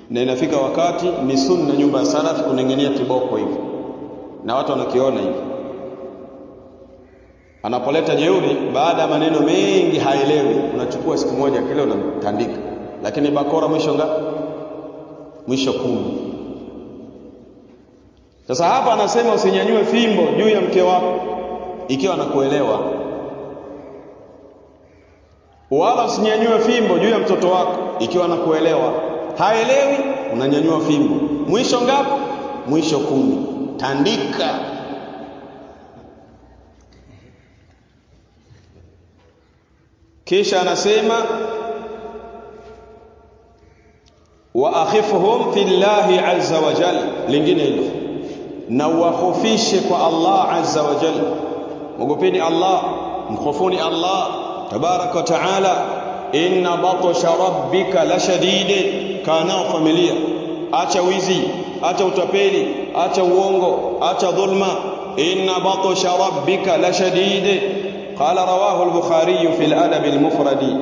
Na inafika wakati ni sunna nyumba ya salaf kunengenia kiboko hivi, na watu wanakiona hivi. Anapoleta jeuri baada ya maneno mengi haelewi, unachukua siku moja kile unamtandika. Lakini bakora mwisho ngapi? Mwisho 10. Sasa hapa anasema usinyanyue fimbo juu ya mke wako ikiwa anakuelewa, wala usinyanyue fimbo juu ya mtoto wako ikiwa anakuelewa. Haelewi, unanyanyua fimbo. Mwisho ngapi? Mwisho 10. Tandika. Kisha anasema wa akhifhum fillahi azza wa jalla, lingine hilo, na wahofishe kwa Allah azza wa jalla. Mwogopeni Allah, mkhofuni Allah tabaraka wa taala. Inna batsha rabbika la shadid. Kana familia, acha wizi, acha utapeli, acha uongo, acha dhulma. Inna batsha rabbika la shadid. قال رواه البخاري في الأدب المفرد